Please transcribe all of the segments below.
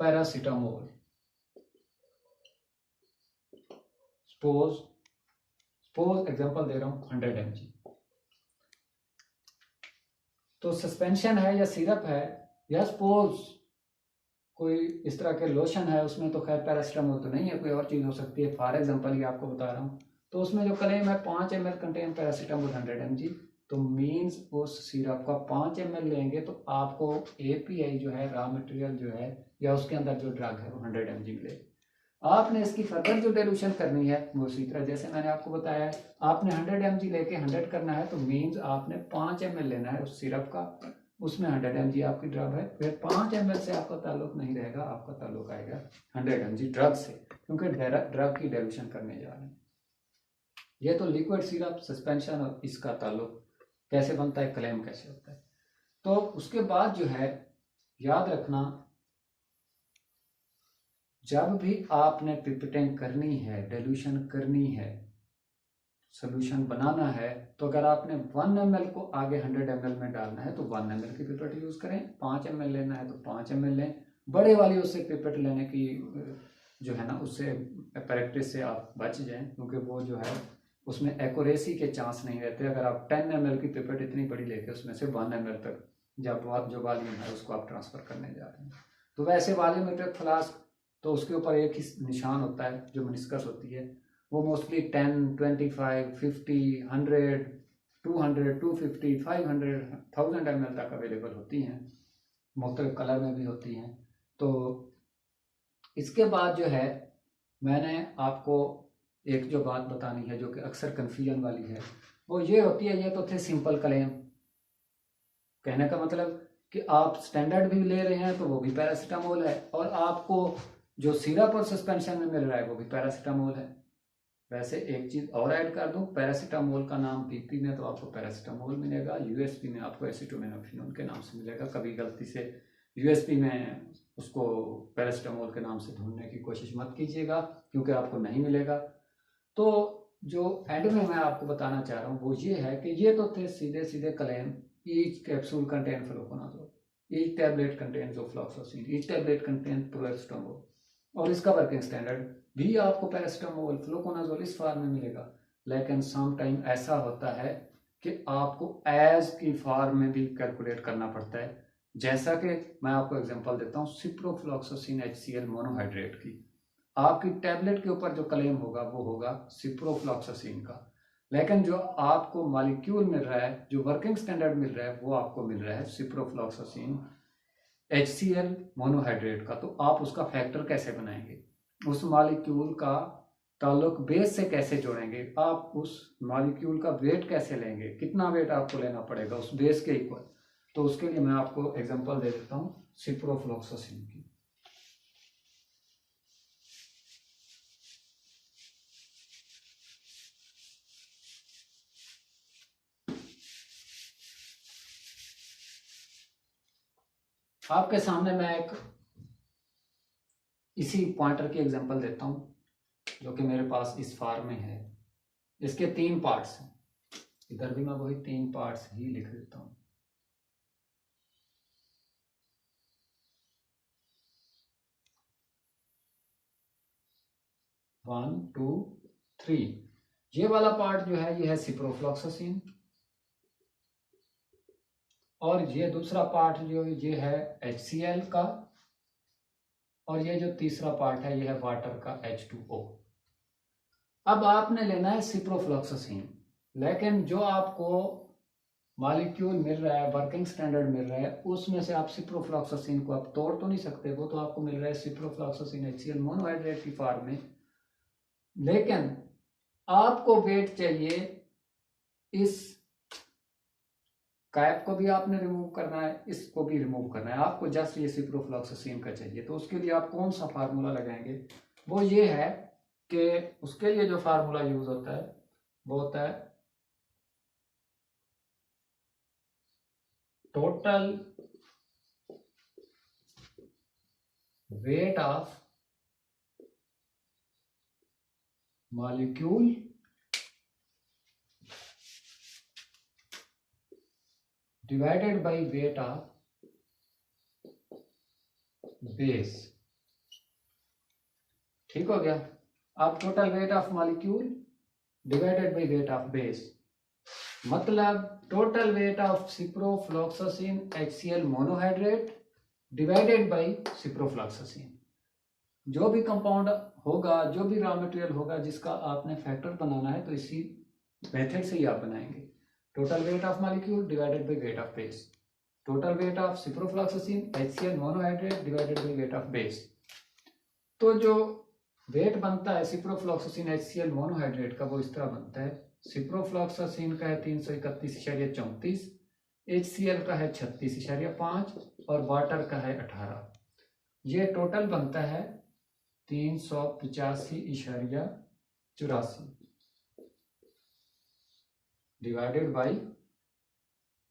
Paracetamol, suppose example दे रहा हूं 100 mg, तो सस्पेंशन है या सिरप है या सपोज कोई इस तरह के लोशन है, उसमें तो खैर पैरासीटामोल तो नहीं है, कोई और चीज हो सकती है, फॉर एग्जांपल ये आपको बता रहा हूँ। तो उसमें जो क्लेम है 5 ml कंटेन पैरासीटामोल 100 mg, तो मीन्स उस सिरप का 5 ml लेंगे तो आपको एपीआई जो है, रॉ मटेरियल जो है या उसके अंदर जो ड्रग है वो 100 mg मिलेगी। आपने इसकी फर्दर जो डिल्यूशन करनी है वो उसी तरह जैसे मैंने आपको बताया है, आपने 100 mg लेके 100 करना है, तो मीन्स आपने 5 ml लेना है उस सिरप का, उसमें 100 mg आपकी ड्रग है, फिर 5 ml से आपका ताल्लुक नहीं रहेगा, आपका ताल्लुक आएगा 100 mg ड्रग से, क्योंकि ड्रग की डिल्यूशन करने जा रहे हैं। ये तो लिक्विड सिरप, सस्पेंशन और इसका ताल्लुक कैसे बनता है, क्लेम कैसे होता है। तो उसके बाद जो है याद रखना, जब भी आपने पिपेटिंग करनी है, डिल्यूशन करनी है, सोल्यूशन बनाना है, तो अगर आपने 1 ml को आगे 100 ml में डालना है तो 1 ml की पिपेट यूज करें, 5 ml लेना है तो 5 ml लें। बड़े वाली उससे पिपेट लेने की जो है ना, उससे प्रैक्टिस से आप बच जाएं, क्योंकि वो जो है उसमें एक्यूरेसी के चांस नहीं रहते। अगर आप 10 ml की पिपेट इतनी बड़ी लेके उसमें से 1 ml तक जब आप जो वॉल्यूम है उसको आप ट्रांसफर करने जा रहे हैं, तो वैसे वॉल्यूमेट्रिक फ्लास्क तो उसके ऊपर एक ही निशान होता है जो मेनिस्कस होती है, वो मोस्टली 10, 25, 50, 100, 200, 250, 500, 1000 ml तक अवेलेबल होती हैं, मुख्तलिफ कलर में भी होती हैं। तो इसके बाद जो है मैंने आपको एक जो बात बतानी है जो कि अक्सर कन्फ्यूजन वाली है, वो ये होती है, ये तो थे सिंपल क्लेम, कहने का मतलब कि आप स्टैंडर्ड भी ले रहे हैं तो वो भी पैरासीटामोल है, और आपको जो सिरप और सस्पेंशन में मिल रहा है वो भी पैरासीटामोल है। वैसे एक चीज और ऐड कर दूं, पैरासीटामोल का नाम पीपी में तो आपको पैरासीटामोल मिलेगा, यूएसपी में आपको एसिटामिनोफेन के नाम से मिलेगा। कभी गलती से यूएसपी में उसको पैरासीटामोल के नाम से ढूंढने की कोशिश मत कीजिएगा, क्योंकि आपको नहीं मिलेगा। तो जो एंड में मैं आपको बताना चाह रहा हूँ वो ये है कि ये तो थे सीधे सीधे claim, each capsule contain fluconazole, each tablet contains ofloxacin, each tablet contain paracetamol, और इसका वर्किंग स्टैंडर्ड भी आपको पैरासीटामोल, फ्लुकोनाजोल इस फॉर्म में मिलेगा। लेकिन सम टाइम ऐसा होता है कि आपको एज की फॉर्म में भी कैलकुलेट करना पड़ता है, जैसा कि मैं आपको एग्जांपल देता हूँ सिप्रोफ्लॉक्सासिन HCl मोनोहाइड्रेट की। आपकी टैबलेट के ऊपर जो क्लेम होगा वो होगा सिप्रोफ्लॉक्सासिन का, लेकिन जो आपको मॉलिक्यूल मिल रहा है, जो वर्किंग स्टैंडर्ड मिल रहा है, वो आपको मिल रहा है सिप्रोफ्लॉक्सासिन HCl मोनोहाइड्रेट का। तो आप उसका फैक्टर कैसे बनाएंगे, उस मॉलिक्यूल का ताल्लुक बेस से कैसे जोड़ेंगे, आप उस मॉलिक्यूल का वेट कैसे लेंगे, कितना वेट आपको लेना पड़ेगा उस बेस के इक्वल। तो उसके लिए मैं आपको एग्जांपल दे देता हूं सिप्रोफ्लॉक्सासिन की। आपके सामने मैं एक इसी पॉइंटर की एग्जांपल देता हूं जो कि मेरे पास इस फार्म में है। इसके 3 पार्ट्स हैं, इधर भी मैं वही 3 पार्ट्स ही लिख देता हूं। वन टू थ्री, ये वाला पार्ट जो है ये है सिप्रोफ्लॉक्सासिन, और ये दूसरा पार्ट जो ये है HCl का, और ये जो तीसरा पार्ट है ये है वाटर का H2O। अब आपने लेना है सिप्रोफ्लॉक्सासिन, लेकिन जो आपको मॉलिक्यूल मिल रहा है, वर्किंग स्टैंडर्ड मिल रहा है, उसमें से आप सिप्रोफ्लॉक्सासिन को आप तोड़ तो नहीं सकते, वो तो आपको मिल रहा है सिप्रोफ्लॉक्सासिन HCl मोनोहाइड्रेट की फॉर्म में, लेकिन आपको वेट चाहिए, इस कैप को भी आपने रिमूव करना है, इसको भी रिमूव करना है, आपको जस्ट ये सिप्रोफ्लॉक्सासिन का चाहिए। तो उसके लिए आप कौन सा फार्मूला लगाएंगे, वो ये है कि उसके लिए जो फार्मूला यूज होता है वो होता है total weight of molecule divided by weight of base। ठीक हो गया। अब total weight of molecule divided by weight of base, मतलब total weight of ciprofloxacin HCl monohydrate divided by ciprofloxacin. जो भी कंपाउंड होगा, जो भी रॉ मटेरियल होगा जिसका आपने फैक्टर बनाना है, तो इसी मेथड से ही आप बनाएंगे। Total weight of molecule divided by weight of base, total weight of ciprofloxacin HCl monohydrate divided by weight of base. तो जो वेट बनता है सिप्रोफ्लॉक्सासिन HCl मोनोहाइड्रेट का, वो इस तरह बनता है। सिप्रोफ्लॉक्सासिन का है 331.34, HCl का है 36.5 और वाटर का है 18। ये टोटल बनता है 385.84 divided by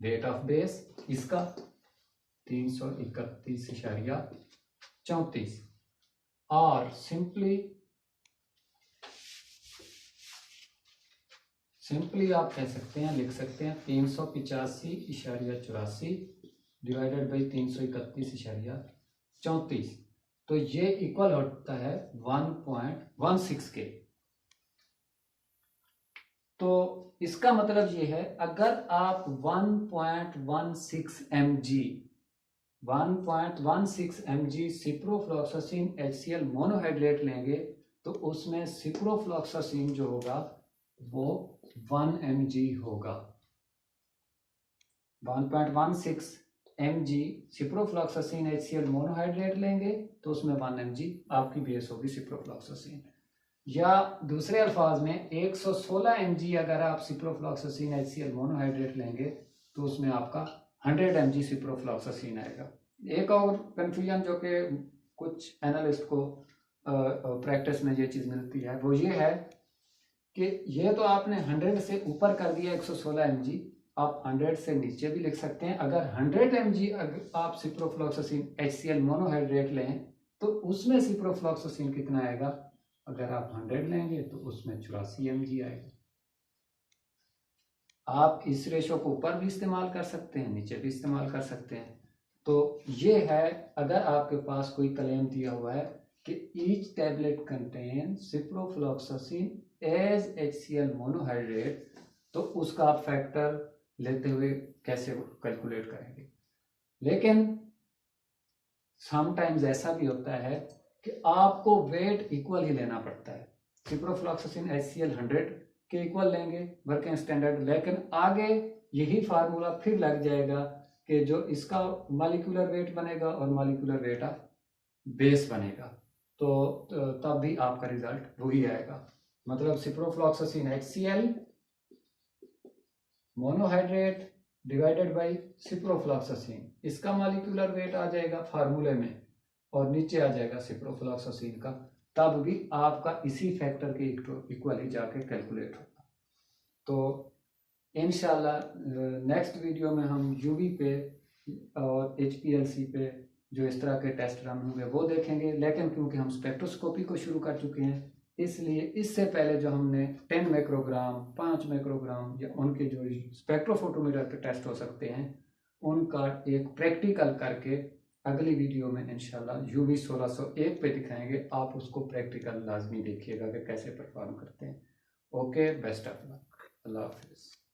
weight of base, इसका 331.34 और सिंपली आप कह सकते हैं, लिख सकते हैं 385.84 डिवाइडेड बाई 331.34, तो ये इक्वल होता है 1.16 के। तो इसका मतलब ये है, अगर आप 1.16 mg सिप्रोफ्लॉक्सासिन HCl मोनोहाइड्रेट लेंगे, तो उसमें सिप्रोफ्लॉक्सासिन जो होगा वो 1 mg होगा। 1.16 mg सिप्रोफ्लॉक्सासिन HCl मोनोहाइड्रेट लेंगे तो उसमें 1 mg आपकी बेस होगी सिप्रोफ्लॉक्सासिन। या दूसरे अल्फाज में 116 mg अगर आप सिप्रोफ्लॉक्सासिन HCl मोनोहाइड्रेट लेंगे तो उसमें आपका 100 mg सिप्रोफ्लॉक्सासिन आएगा। एक और कंफ्यूजन जो कि कुछ एनालिस्ट को प्रैक्टिस में ये चीज़ मिलती है, वो ये है कि ये तो आपने 100 से ऊपर कर दिया 116 mg, आप 100 से नीचे भी लिख सकते हैं। अगर 100 mg आप सिप्रोफ्लॉक्सासिन HCl मोनोहाइड्रेट लें तो उसमें सिप्रोफ्लॉक्सासिन कितना आएगा, अगर आप 100 लेंगे तो उसमें 84 mg आएगा। आप इस रेशो को ऊपर भी इस्तेमाल कर सकते हैं, नीचे भी इस्तेमाल कर सकते हैं। तो ये है, अगर आपके पास कोई क्लेम दिया हुआ है कि each tablet contain ciprofloxacin as HCl monohydrate, तो उसका आप फैक्टर लेते हुए कैसे कैलकुलेट करेंगे। लेकिन समटाइम्स ऐसा भी होता है कि आपको वेट इक्वल ही लेना पड़ता है। सिप्रोफ्लॉक्सासिन HCl 100 के इक्वल लेंगे वर्किंग स्टैंडर्ड, लेकिन आगे यही फार्मूला फिर लग जाएगा कि जो इसका मॉलिक्यूलर वेट बनेगा और मॉलिक्यूलर वेट ऑफ बेस बनेगा, तो तब भी आपका रिजल्ट वही आएगा। मतलब ciprofloxacin HCl monohydrate divided by ciprofloxacin, इसका मॉलिक्यूलर वेट आ जाएगा फार्मूले में और नीचे आ जाएगा सिप्रोफ्लॉक्सासिन का, तब भी आपका इसी फैक्टर के इक्वल ही जाके कैलकुलेट होगा। तो इंशाल्लाह नेक्स्ट वीडियो में हम यूवी पे और HPLC पे जो इस तरह के टेस्ट रन होंगे वो देखेंगे। लेकिन क्योंकि हम स्पेक्ट्रोस्कोपी को शुरू कर चुके हैं, इसलिए इससे पहले जो हमने 10 माइक्रोग्राम 5 माइक्रोग्राम या उनके जो स्पेक्ट्रोफोटोमीटर पे टेस्ट हो सकते हैं, उनका एक प्रैक्टिकल करके अगली वीडियो में इंशाल्लाह UV 1601 पे दिखाएंगे। आप उसको प्रैक्टिकल लाजमी देखिएगा कि कैसे परफॉर्म करते हैं। ओके, बेस्ट ऑफ लक, अल्लाह हाफिज़।